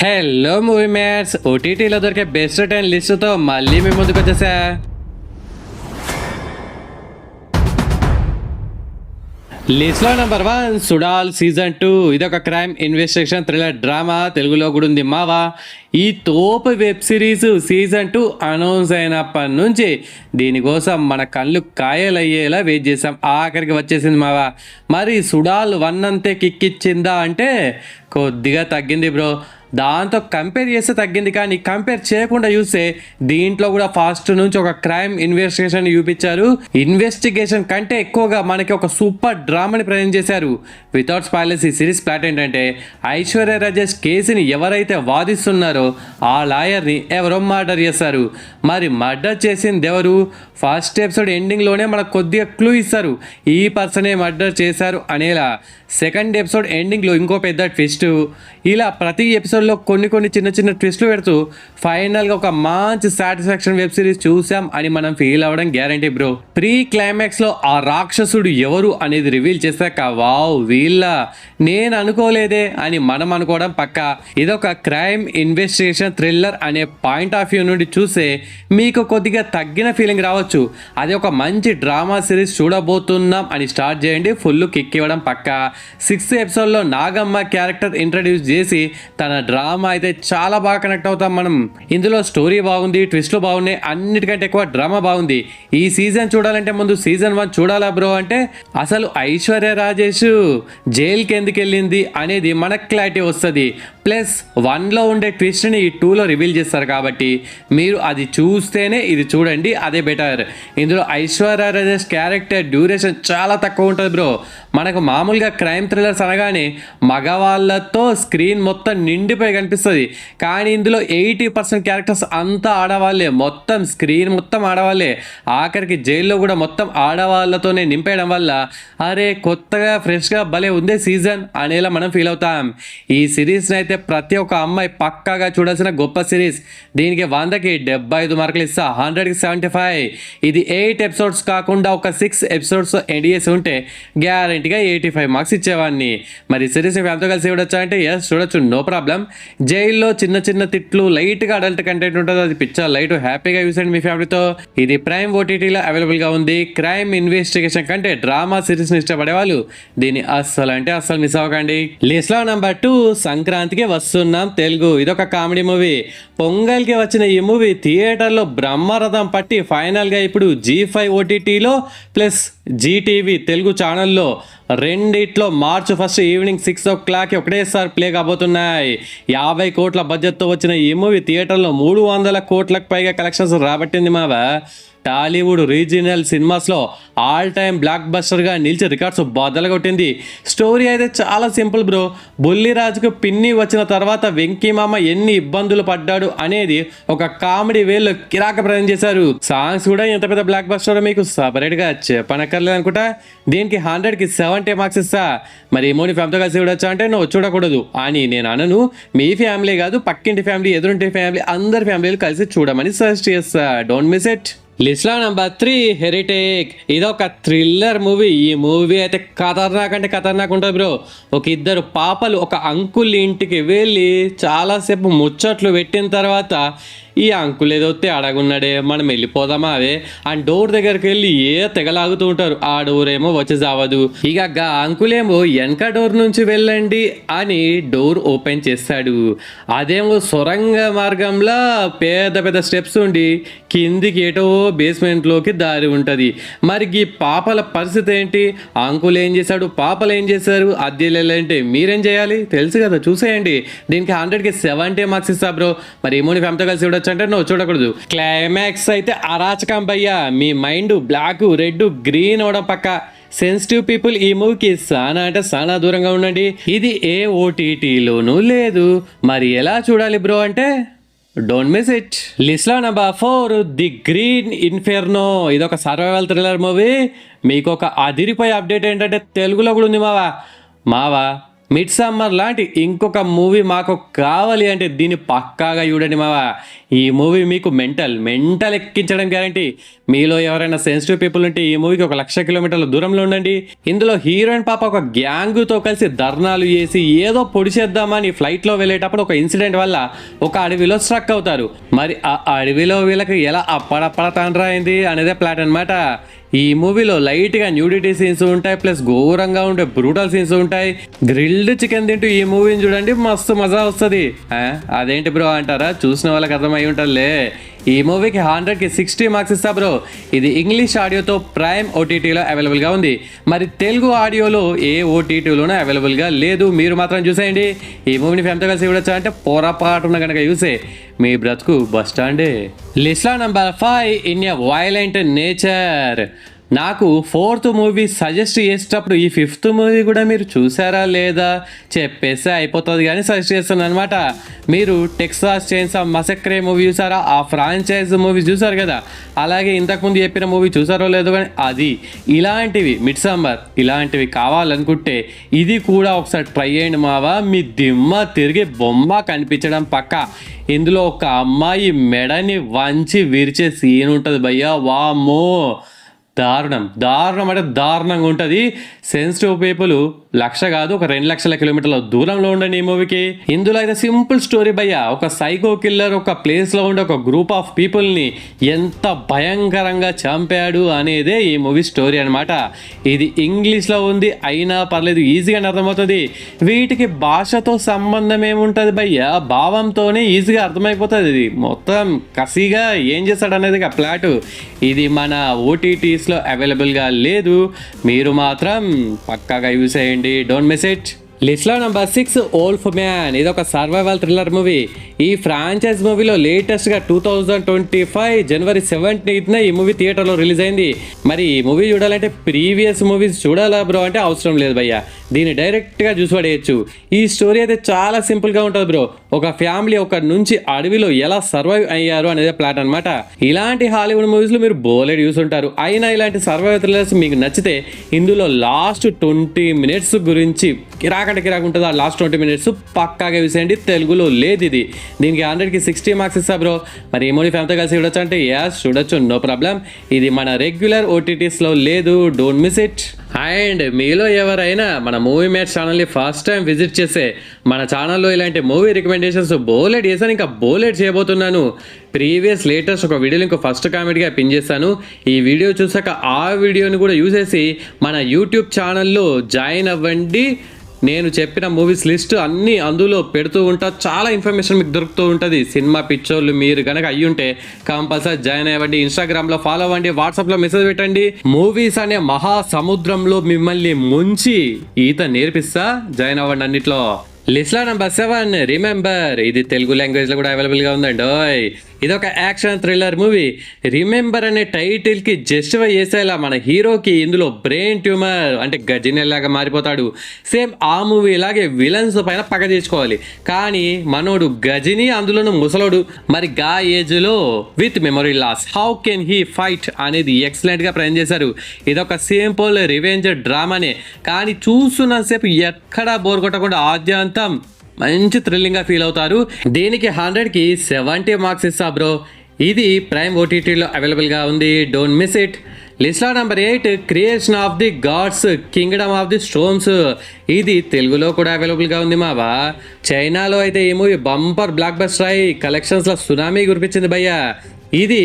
Hello movie mates, ఓటీటీలో దొరికే best 10 లిస్టుతో మళ్ళీ మీ ముందుకు వచ్చేసా. లిస్ట్లో నెంబర్ 1 సుడాల్ సీజన్ 2. ఇదొక క్రైమ్ ఇన్వెస్టిగేషన్ థ్రిల్లర్ డ్రామా. తెలుగులో కూడా ఉంది మావా. ఈ తోపు వెబ్ సిరీస్ సీజన్ 2 అనౌన్స్ అయినప్పటి నుంచి దీనికోసం మన కళ్ళు కాయలయ్యేలా వెయిట్ చేసాం. ఆఖరికి వచ్చేసింది మావా. మరి సుడాల్ 1 అంతే కిక్కిచ్చిందా అంటే కొద్దిగా తగ్గింది బ్రో. దాంతో కంపేర్ చేస్తే తగ్గింది, కానీ కంపేర్ చేయకుండా చూస్తే దీంట్లో కూడా ఫాస్ట్ నుంచి ఒక క్రైమ్ ఇన్వెస్టిగేషన్ చూపించారు. ఇన్వెస్టిగేషన్ కంటే ఎక్కువగా మనకి ఒక సూపర్ డ్రామాని ప్రజెంట్ చేశారు. వితౌట్ స్పాయిలర్స్ ఈ సిరీస్ ప్లాట్ ఏంటంటే, ఐశ్వర్య రాజేష్ కేసుని ఎవరైతే వాదిస్తున్నారో ఆ లాయర్ని ఎవరో మర్డర్ చేస్తారు. మరి మర్డర్ చేసింది ఎవరు? ఫస్ట్ ఎపిసోడ్ ఎండింగ్లోనే మనకు కొద్దిగా క్లూ ఇస్తారు, ఈ పర్సనే మర్డర్ చేశారు అనేలా. సెకండ్ ఎపిసోడ్ ఎండింగ్లో ఇంకో పెద్ద ట్విస్ట్. ఇలా ప్రతి ఎపిసోడ్లో కొన్ని చిన్న చిన్న ట్విస్ట్లు పెడుతూ ఫైనల్గా ఒక మంచి సాటిస్ఫాక్షన్ వెబ్ సిరీస్ చూసాం అని మనం ఫీల్ అవ్వడం గ్యారంటీ బ్రో. ప్రీ క్లైమాక్స్లో ఆ రాక్షసుడు ఎవరు అనేది రివీల్ చేశాక వావ్ వీళ్ళ నేను అనుకోలేదే అని మనం అనుకోవడం పక్కా. ఇదొక క్రైమ్ ఇన్వెస్టిగేషన్ థ్రిల్లర్ అనే పాయింట్ ఆఫ్ వ్యూ నుండి చూస్తే మీకు కొద్దిగా తగ్గిన ఫీలింగ్ రావచ్చు. అది ఒక మంచి డ్రామా సిరీస్ చూడబోతున్నాం అని స్టార్ట్ చేయండి, ఫుల్ కిక్ ఇవ్వడం పక్కా. 6th ఎపిసోడ్లో నాగమ్మ క్యారెక్టర్ ఇంట్రడ్యూస్ చేసి తన డ్రామా అయితే చాలా బాగా కనెక్ట్ అవుతాం మనం. ఇందులో స్టోరీ బాగుంది, ట్విస్ట్లు బాగున్నాయి, అన్నిటికంటే ఎక్కువ డ్రామా బాగుంది. ఈ సీజన్ చూడాలంటే ముందు సీజన్ 1 చూడాలా బ్రో అంటే అసలు ఐశ్వర్య రాజేష్ జైలుకి ఎందుకు వెళ్ళింది అనేది మనకు క్లారిటీ వస్తుంది. ప్లస్ 1లో ఉండే ట్విస్ట్ని ఈ 2లో రివీల్ చేస్తారు కాబట్టి మీరు అది చూస్తేనే ఇది చూడండి, అదే బెటర్. ఇందులో ఐశ్వర్య రాజేష్ క్యారెక్టర్ డ్యూరేషన్ చాలా తక్కువ ఉంటుంది బ్రో. మనకు మామూలుగా క్రైమ్ థ్రిల్లర్స్ అనగానే మగవాళ్ళతో స్క్రీన్ మొత్తం నిండిపోయి కనిపిస్తుంది, కానీ ఇందులో 80% క్యారెక్టర్స్ అంతా ఆడవాళ్ళే, మొత్తం స్క్రీన్ మొత్తం ఆడవాళ్ళే. ఆఖరికి జైల్లో కూడా మొత్తం ఆడవాళ్ళతోనే నింపేయడం వల్ల అరే కొత్తగా ఫ్రెష్గా భలే ఉందే సీజన్ అనేలా మనం ఫీల్ అవుతాం. ఈ సిరీస్ని అయితే ప్రతి ఒక్క అమ్మాయి పక్కాగా చూడాల్సిన గొప్ప సిరీస్. దీనికి 100కి 75 మార్కులు ఇస్తా, 100కి 75. ఇది 8 ఎపిసోడ్స్ కాకుండా ఒక 6 ఎపిసోడ్స్ ఎండ్ చేసి ఉంటే గ్యారంటీగా 85 మార్క్స్ ఇచ్చేవాడిని. మరి సిరీస్ ఫ్యామిలీతో కలిసి చూడొచ్చా అంటే ఎస్ చూడొచ్చు, నో ప్రాబ్లం. జైల్లో చిన్న తిట్లు, లైట్గా అడల్ట్ కంటెంట్ ఉంటుంది, అది పిక్చర్ లైట్ హ్యాపీగా చూసండి మీ ఫ్యామిలీతో. ఇది ప్రైమ్ ఓటీటీలో అవైలబుల్గా ఉంది. క్రైమ్ ఇన్వెస్టిగేషన్ కంటే డ్రామా సిరీస్ని ఇష్టపడే వాళ్ళు దీన్ని అస్సలు అంటే అస్సలు మిస్ అవ్వకండి. లిస్ట్లో నెంబర్ 2 సంక్రాంతికి వస్తున్నాం తెలుగు. ఇదొక కామెడీ మూవీ. పొంగల్కి వచ్చిన ఈ మూవీ థియేటర్లో బ్రహ్మరథం పట్టి ఫైనల్గా ఇప్పుడు G5 ఓటీటీలో ప్లస్ జీటీవీ తెలుగు ఛానల్లో రెండిట్లో March 1 ఈవినింగ్ 6 o'clock ఒకటేసారి ప్లే కాబోతున్నాయి. 50 కోట్ల బడ్జెట్తో వచ్చిన ఈ మూవీ థియేటర్లో 300 కోట్లకు పైగా కలెక్షన్స్ రాబట్టింది మావా. టాలీవుడ్ రీజినల్ సినిమాస్లో ఆల్ టైమ్ బ్లాక్ బస్టర్గా నిలిచి రికార్డ్స్ బద్దలు కొట్టింది. స్టోరీ అయితే చాలా సింపుల్ బ్రో. బుల్లిరాజుకు పిన్ని వచ్చిన తర్వాత వెంకీ మామ ఎన్ని ఇబ్బందులు పడ్డాడు అనేది ఒక కామెడీ వేలో కిరాక ప్రజెంట్ చేశారు. సాంగ్స్ కూడా ఎంత పెద్ద బ్లాక్ బస్టర్ మీకు సపరేట్గా చెప్పనక్కర్లేదు అనుకుంటా. దీనికి 100కి 70 మార్క్స్ ఇస్తా. మరి ఈ మూవీ ఫ్యామిలీతో కలిసి చూడొచ్చా అంటే నువ్వు చూడకూడదు అని నేను అనను. మీ ఫ్యామిలీ కాదు, పక్కింటి ఫ్యామిలీ, ఎదురుంటి ఫ్యామిలీ, అందరి ఫ్యామిలీలు కలిసి చూడమని సజెస్ట్ చేస్తా. Don't miss it. లిస్ట్లో నెంబర్ 3 హెరిటేక్. ఇదొక థ్రిల్లర్ మూవీ. ఈ మూవీ అయితే ఖతర్నాక్ అంటే ఖతర్నాక్ ఉంటుంది బ్రో. ఒక ఇద్దరు పాపలు ఒక అంకుల్ ఇంటికి వెళ్ళి చాలాసేపు ముచ్చట్లు పెట్టిన తర్వాత ఈ అంకుల్ ఏదైతే అడగున్నాడే మనం వెళ్ళిపోదామా అవే అని డోర్ దగ్గరికి వెళ్ళి తెగలాగుతూ ఉంటారు. ఆ డోర్ ఏమో వచ్చి చావదు. ఇక అంకులేమో వెనక డోర్ నుంచి వెళ్ళండి అని డోర్ ఓపెన్ చేస్తాడు. అదేమో సొరంగ మార్గంలో పెద్ద స్టెప్స్ ఉండి కిందికి ఏటో బేస్మెంట్లోకి దారి ఉంటుంది. మరి ఈ పాపల పరిస్థితి ఏంటి? అంకుల్ ఏం చేశాడు, పాపలు ఏం చేశారు, అద్దెలంటే మీరేం చేయాలి తెలుసు కదా, చూసేయండి. దీనికి 100కి 70 మార్క్స్ ఇస్తా బ్రో. మరి ఏమోని ఫ్యామిలీతో కలిసి చూడొచ్చు అంటే నువ్వు చూడకూడదు. క్లైమాక్స్ అయితే అరాచకం భయ్యా. మీ మైండ్ బ్లాక్, రెడ్, గ్రీన్ అవడం పక్క. సెన్సిటివ్ పీపుల్ ఈ మూవీకి చాలా అంటే చాలా దూరంగా ఉండండి. ఇది ఏ ఓటీటీలోనూ లేదు. మరి ఎలా చూడాలి బ్రో అంటే డోంట్ మిస్ ఇట్. లిస్ట్లో నెంబర్ 4 ది గ్రీన్ ఇన్ఫెర్నో. ఇదొక సర్వైవల్ థ్రిల్లర్ మూవీ. మీకు ఒక అదిరిపోయే అప్డేట్ ఏంటంటే తెలుగులో కూడా ఉంది మావా. మిడ్ సమ్మర్ లాంటి ఇంకొక మూవీ మాకు కావాలి అంటే దీన్ని పక్కాగా చూడండి మావా. ఈ మూవీ మీకు మెంటల్ ఎక్కించడం గ్యారంటీ. మీలో ఎవరైనా సెన్సిటివ్ పీపుల్ ఉంటే ఈ మూవీకి 1,00,000 కిలోమీటర్ల దూరంలో ఉండండి. ఇందులో హీరోయిన్ పాప ఒక గ్యాంగ్తో కలిసి ధర్నాలు చేసి ఏదో పొడి చేద్దామని ఫ్లైట్లో వెళ్ళేటప్పుడు ఒక ఇన్సిడెంట్ వల్ల ఒక అడవిలో స్ట్రక్ అవుతారు. మరి ఆ అడవిలో వీళ్ళకి ఎలా అప్పడప్పడ తండ్రా అయింది అనేదే ప్లాట్ అనమాట. ఈ మూవీలో లైట్గా న్యూడిటీ సీన్స్ ఉంటాయి, ప్లస్ ఘోరంగా ఉండే బ్రూటల్ సీన్స్ ఉంటాయి. గ్రిల్డ్ చికెన్ తింటూ ఈ మూవీని చూడండి, మస్తు మజా వస్తుంది. అదేంటి బ్రో అంటారా, చూసిన వాళ్ళకి అర్థమై ఉంటుందిలే. ఈ మూవీకి 100కి 60 మార్క్స్ ఇస్తా బ్రో. ఇది ఇంగ్లీష్ ఆడియోతో ప్రైమ్ ఓటీటీలో అవైలబుల్గా ఉంది. మరి తెలుగు ఆడియోలో ఏ ఓటీటీలోనూ అవైలబుల్గా లేదు. మీరు మాత్రం చూసేయండి. ఈ మూవీని ఫ్యామిలీతో కలిసి చూడొచ్చా అంటే పొరపాటున కనుక చూసే మీ బ్రతుకు బస్ స్టాండే. లిస్ట్లో number 5 in a violent nature. నాకు 4th మూవీ సజెస్ట్ చేసేటప్పుడు ఈ 5th మూవీ కూడా మీరు చూసారా లేదా చెప్పేస్తే అయిపోతుంది, కానీ సజెస్ట్ చేస్తాను అనమాట. మీరు టెక్సాస్ చైన్సా మసక్రే మూవీ చూసారా, ఆ ఫ్రాంచైజ్ మూవీ చూసారు కదా, అలాగే ఇంతకుముందు చెప్పిన మూవీ చూసారో లేదో కానీ అది ఇలాంటివి మిడ్ సమ్మర్ ఇలాంటివి కావాలనుకుంటే ఇది కూడా ఒకసారి ట్రై చేయండి మావా. మీ దిమ్మ తిరిగి బొమ్మ కనిపించడం పక్క. ఇందులో ఒక అమ్మాయి మెడని వంచి విరిచే సీన్ ఉంటుంది భయ్యా, వామ్మో దారుణం అంటే దారుణంగా ఉంటుంది. సెన్సిటివ్ పీపుల్ 1,00,000 కాదు ఒక 2,00,000 కిలోమీటర్ల దూరంలో ఉండండి ఈ మూవీకి. ఇందులో అయితే సింపుల్ స్టోరీ భయ్యా. ఒక సైకో కిల్లర్ ఒక ప్లేస్లో ఉండే ఒక గ్రూప్ ఆఫ్ పీపుల్ని ఎంత భయంకరంగా చంపాడు అనేదే ఈ మూవీ స్టోరీ అనమాట. ఇది ఇంగ్లీష్లో ఉంది, అయినా పర్లేదు, ఈజీగానే అర్థమవుతుంది. వీటికి భాషతో సంబంధం ఏముంటుంది భయ్యా, భావంతోనే ఈజీగా అర్థమైపోతుంది. ఇది మొత్తం కసిగా ఏం చేస్తాడు అనేది ప్లాట్. ఇది మన ఓటీటీస్లో అవైలబుల్గా లేదు. మీరు మాత్రం పక్కాగా యూస్ చేయండి, డోంట్ మిస్ ఇట్. లిస్ట్లో నంబర్ 6 ఓల్ఫ్ మ్యాన్. ఇది ఒక సర్వైవల్ థ్రిల్లర్ మూవీ. ఈ ఫ్రాంచైజ్ మూవీలో లేటెస్ట్గా 2025 జనవరి 17న ఈ మూవీ థియేటర్లో రిలీజ్ అయింది. మరి ఈ మూవీ చూడాలంటే ప్రీవియస్ మూవీస్ చూడాలా బ్రో అంటే అవసరం లేదు భయ్యా, దీన్ని డైరెక్ట్గా చూసి పడేయచ్చు. ఈ స్టోరీ అయితే చాలా సింపుల్గా ఉంటుంది బ్రో. ఒక ఫ్యామిలీ ఒక నుంచి అడవిలో ఎలా సర్వైవ్ అయ్యారు అనేది ప్లాట్ అనమాట. ఇలాంటి హాలీవుడ్ మూవీస్లో మీరు బోలెడ్ యూస్ ఉంటారు, అయినా ఇలాంటి సర్వైవల్ థ్రిల్లర్స్ మీకు నచ్చితే ఇందులో లాస్ట్ 20 మినిట్స్ గురించి కిరాక్ ఉంటుంది. ఆ లాస్ట్ 20 మినిట్స్ పక్కాగా చూసేయండి. తెలుగులో లేదు ఇది. దీనికి 100కి 60 మార్క్స్ ఇస్తా బ్రో. మరి ఈ మూవీ ఫ్యామిలీతో కలిసి చూడొచ్చు అంటే యాస్ చూడొచ్చు, నో ప్రాబ్లం. ఇది మన రెగ్యులర్ ఓటీటీస్లో లేదు, డోంట్ మిస్ ఇట్. అండ్ మీలో ఎవరైనా మన మూవీ మేట్స్ ఛానల్ని ఫస్ట్ టైం విజిట్ చేస్తే మన ఛానల్లో ఇలాంటి మూవీ రికమెండేషన్స్ బోలెడ్ చేశాను, ఇంకా బోలెడ్ చేయబోతున్నాను. ప్రీవియస్ లేటెస్ట్ ఒక వీడియో లింక్ ఫస్ట్ కామెంట్గా పిన్ చేస్తాను. ఈ వీడియో చూసాక ఆ వీడియోని కూడా యూజ్ చేసి మన యూట్యూబ్ ఛానల్లో జాయిన్ అవ్వండి. నేను చెప్పిన మూవీస్ లిస్ట్ అన్నీ అందులో పెడుతూ ఉంటా, చాలా ఇన్ఫర్మేషన్ మీకు దొరుకుతూ ఉంటుంది. సినిమా పిక్చర్లు మీరు కనుక అయ్యుంటే కంపల్సరీ జాయిన్ అవ్వండి. ఇన్స్టాగ్రామ్లో ఫాలో అవ్వండి, వాట్సాప్లో మెసేజ్ పెట్టండి. మూవీస్ అనే మహాసముద్రంలో మిమ్మల్ని ముంచి ఈత నేర్పిస్తా, జాయిన్ అవ్వండి అన్నిట్లో. లిస్ట్లో నంబర్ 7 రిమెంబర్. ఇది తెలుగు లాంగ్వేజ్లో కూడా అవైలబుల్గా ఉందండి. ఇది ఒక యాక్షన్ థ్రిల్లర్ మూవీ. రిమెంబర్ అనే టైటిల్కి జస్టిఫై చేసేలా మన హీరోకి ఇందులో బ్రెయిన్ ట్యూమర్ అంటే గజినెల్లాగా మారిపోతాడు. సేమ్ ఆ మూవీ లాగే విలన్స్ పైన పగ తీసుకోవాలి, కానీ మనోడు గజిని, అందులోనూ ముసలోడు. మరి గా ఏజ్లో with memory loss how can he fight అనేది ఎక్సలెంట్గా ప్రజెంట్ చేశారు. ఇదొక సింపుల్ రివెంజ్ డ్రామానే, కానీ చూస్తున్నంతసేపు ఎక్కడా బోర్ కొట్టకుండా ఆద్యంతం మంచి థ్రిల్లింగ్గా ఫీల్ అవుతారు. దీనికి 100కి 70 మార్క్స్ ఇస్తా బ్రో. ఇది ప్రైమ్ ఓటీటీలో అవైలబుల్గా ఉంది, డోంట్ మిస్ ఇట్. లిస్ట్లో number 8 creation of the gods kingdom of the stones. ఇది తెలుగులో కూడా అవైలబుల్గా ఉంది మావా. చైనాలో అయితే ఈ మూవీ బంపర్ బ్లాక్ బస్టర్ అయి కలెక్షన్స్లో సునామీ కురిపించింది భయ్యా. ఇది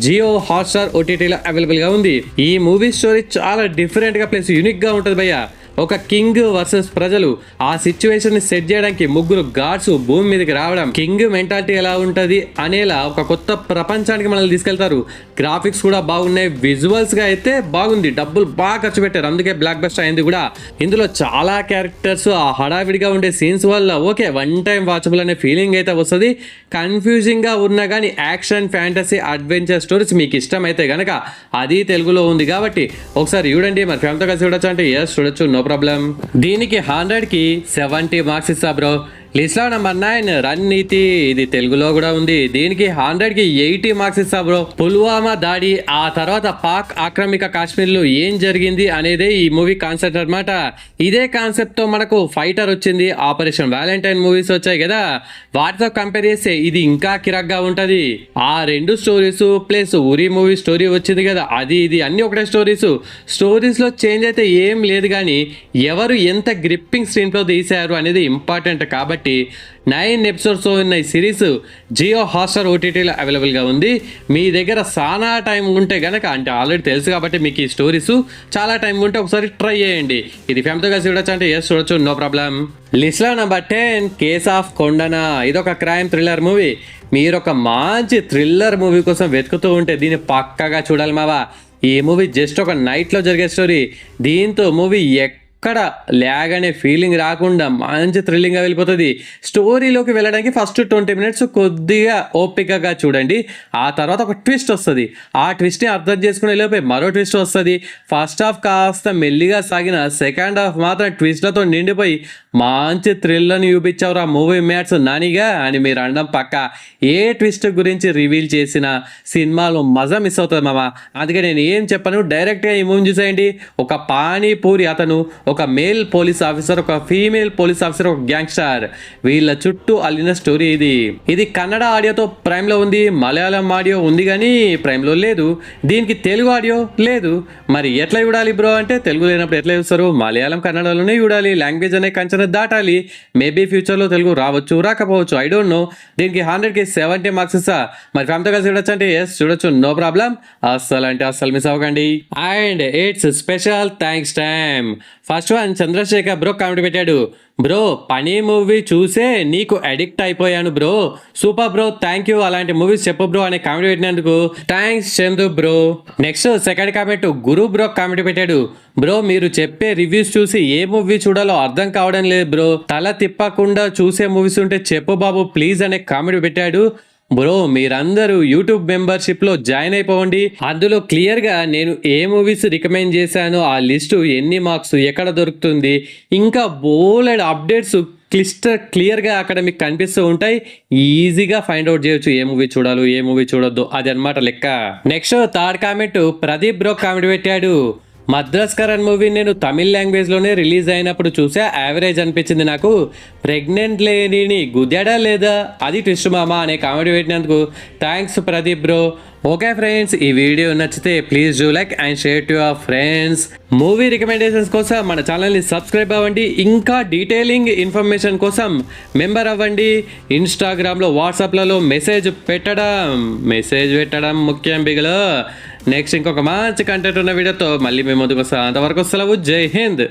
జియో హాట్స్టార్ ఓటీటీలో అవైలబుల్గా ఉంది. ఈ మూవీ స్టోరీ చాలా డిఫరెంట్గా ప్లస్ యూనిక్గా ఉంటుంది భయ్యా. ఒక కింగ్ వర్సెస్ ప్రజలు, ఆ సిచ్యువేషన్ ని సెట్ చేయడానికి 3 గాడ్స్ భూమి మీదకి రావడం, కింగ్ మెంటాలిటీ ఎలా ఉంటుంది అనేలా ఒక కొత్త ప్రపంచానికి మనల్ని తీసుకెళ్తారు. గ్రాఫిక్స్ కూడా బాగున్నాయి, విజువల్స్ గా అయితే బాగుంది, డబ్బులు బాగా ఖర్చు పెట్టారు, అందుకే బ్లాక్ బస్టర్ అయింది కూడా. ఇందులో చాలా క్యారెక్టర్స్ ఆ హడావిడిగా ఉండే సీన్స్ వల్ల ఓకే వన్ టైం వాచబుల్ అనే ఫీలింగ్ అయితే వస్తుంది. కన్ఫ్యూజింగ్ గా ఉన్నా కానీ యాక్షన్ ఫ్యాంటసీ అడ్వెంచర్ స్టోరీస్ మీకు ఇష్టం అయితే గనక అది తెలుగులో ఉంది కాబట్టి ఒకసారి చూడండి. మరి ఫ్యామిలీతో కలిసి చూడొచ్చు అంటే ఎస్ చూడొచ్చు, నో ప్రాబ్లం. దీనికి 100కి 70 మార్క్స్ ఇస్తా బ్రో. లిస్ట్ లో నెంబర్ 9 రన్ నీతి. ఇది తెలుగులో కూడా ఉంది. దీనికి 100కి 80 మార్క్స్ ఇస్తా బ్రో. పుల్వామా దాడి, ఆ తర్వాత పాక్ ఆక్రమిక కాశ్మీర్ లో ఏం జరిగింది అనేదే ఈ మూవీ కాన్సెప్ట్ అన్నమాట. ఇదే కాన్సెప్ట్ తో మనకు ఫైటర్ వచ్చింది, ఆపరేషన్ వ్యాలంటైన్ మూవీస్ వచ్చాయి కదా, వాటితో కంపేర్ చేస్తే ఇది ఇంకా కిరాక్గా ఉంటది. ఆ రెండు స్టోరీస్ ప్లస్ ఉరి మూవీ స్టోరీ వచ్చింది కదా, అది ఇది అన్ని ఒకటే స్టోరీస్ లో చేంజ్ అయితే ఏం లేదు, కానీ ఎవరు ఎంత గ్రిప్పింగ్ స్క్రీన్ లో తీశారు అనేది ఇంపార్టెంట్. కాబట్టి 9 ఎపిసోడ్స్ ఉన్న ఈ సిరీస్ జియో హాట్స్టార్ ఓటీటీలో అవైలబుల్గా ఉంది. మీ దగ్గర చాలా టైం ఉంటే గనక, అంటే ఆల్రెడీ తెలుసు కాబట్టి మీకు ఈ స్టోరీస్ చాలా టైం ఉంటే ఒకసారి ట్రై చేయండి. ఇది ఫ్యామిలీతో కలిసి చూడొచ్చు అంటే ఎస్ చూడొచ్చు, నో ప్రాబ్లం. లిస్ట్లో నెంబర్ 10 కేస్ ఆఫ్ కొండనా. ఇదొక క్రైమ్ థ్రిల్లర్ మూవీ. మీరు ఒక మంచి థ్రిల్లర్ మూవీ కోసం వెతుకుతూ ఉంటే దీన్ని పక్కాగా చూడాలి మావా. ఈ మూవీ జస్ట్ ఒక నైట్లో జరిగే స్టోరీ. దీంతో మూవీ ఎక్కడ ల్యాగ్ అనే ఫీలింగ్ రాకుండా మంచి థ్రిల్లింగ్గా వెళ్ళిపోతుంది. స్టోరీలోకి వెళ్ళడానికి ఫస్ట్ 20 మినిట్స్ కొద్దిగా ఓపికగా చూడండి. ఆ తర్వాత ఒక ట్విస్ట్ వస్తుంది. ఆ ట్విస్ట్ని అర్థం చేసుకునే లోపే మరో ట్విస్ట్ వస్తుంది. ఫస్ట్ హాఫ్ కాస్త మెల్లిగా సాగిన సెకండ్ హాఫ్ మాత్రం ట్విస్ట్లతో నిండిపోయి మంచి థ్రిల్ని చూపించారు ఆ మూవీ మ్యాట్స్ నానిగా అని మీరు అనడం పక్క. ఏ ట్విస్ట్ గురించి రివీల్ చేసినా సినిమాలో మజా మిస్ అవుతుంది మామ. అందుకే నేను ఏం చెప్పను, డైరెక్ట్గా ఈ మూవీ చూసేయండి. ఒక పానీపూరి అతను, ఒక మేల్ పోలీస్ ఆఫీసర్, ఒక ఫీమేల్ పోలీస్ ఆఫీసర్, ఒక గ్యాంగ్స్టర్, వీళ్ళ చుట్టూ అల్లిన స్టోరీ ఇది కన్నడ ఆడియోతో ప్రైమ్లో ఉంది. మలయాళం ఆడియో ఉంది కానీ ప్రైమ్లో లేదు. దీనికి తెలుగు ఆడియో లేదు. మరి ఎట్లా చూడాలి బ్రో అంటే, తెలుగు లేనప్పుడు ఎట్లా చూస్తారు? మలయాళం కన్నడలోనే చూడాలి. లాంగ్వేజ్ అనే కంచెన దాటాలి. మేబీ ఫ్యూచర్లో తెలుగు రావచ్చు, రాకపోవచ్చు, ఐ డోంట్ నో. దీనికి 100కి 70 మార్క్స్ ఇస్తా. మరి ఫ్యామిలీతో కలిసి చూడొచ్చు అంటే ఎస్ చూడొచ్చు, నో ప్రాబ్లం. అస్సలు మిస్ అవ్వకండి. And it's special thanks time. First one Chandrashekar bro comment పెట్టాడు. బ్రో పని మూవీ చూసే నీకు అడిక్ట్ అయిపోయాను bro, super bro, thank you, అలాంటి మూవీస్ చెప్పు బ్రో అనే కామెంట్ పెట్టినందుకు thanks Chandu bro. Next second comment Guru bro comment పెట్టాడు. బ్రో మీరు చెప్పే రివ్యూస్ చూసి ఏ మూవీ చూడాలో అర్థం కావడం లేదు బ్రో, తల తిప్పకుండా చూసే మూవీస్ ఉంటే చెప్పు బాబు ప్లీజ్ అనే కామెంట్ పెట్టాడు. బ్రో మీరందరూ యూట్యూబ్ మెంబర్షిప్లో జాయిన్ అయిపోండి. అందులో క్లియర్గా నేను ఏ మూవీస్ రికమెండ్ చేశానో ఆ లిస్టు, ఎన్ని మార్క్స్, ఎక్కడ దొరుకుతుంది, ఇంకా బోలెడ్ అప్డేట్స్ క్లియర్గా అక్కడ మీకు కనిపిస్తూ ఉంటాయి. ఈజీగా ఫైండ్ అవుట్ చేయొచ్చు ఏ మూవీ చూడాలో ఏ మూవీ చూడొద్దు, అది అనమాట లెక్క. Next third comment Pradeep bro comment పెట్టాడు. మద్రాస్ కరణ్ మూవీ నేను తమిళ్ లాంగ్వేజ్లోనే రిలీజ్ అయినప్పుడు చూసా, యావరేజ్ అనిపించింది నాకు. ప్రెగ్నెంట్ లేడీని గుద్దాడా లేదా అది ట్విస్ట్ మామా అనే కామెంట్ పెట్టినందుకు thanks Pradeep bro. Okay friends, ఈ వీడియో నచ్చితే please do like and share to your friends. Movie recommendations కోసం మన ఛానల్ని సబ్స్క్రైబ్ అవ్వండి. ఇంకా డీటెయిలింగ్ ఇన్ఫర్మేషన్ కోసం మెంబర్ అవ్వండి. ఇన్స్టాగ్రామ్లో వాట్సాప్లలో మెసేజ్ పెట్టడం ముఖ్యం బిగలో. నెక్స్ట్ ఇంకొక మంచి కంటెంట్ ఉన్న వీడియోతో మళ్ళీ మేము ముందుకు వస్తాం. అంతవరకు సెలవు, జై హింద్.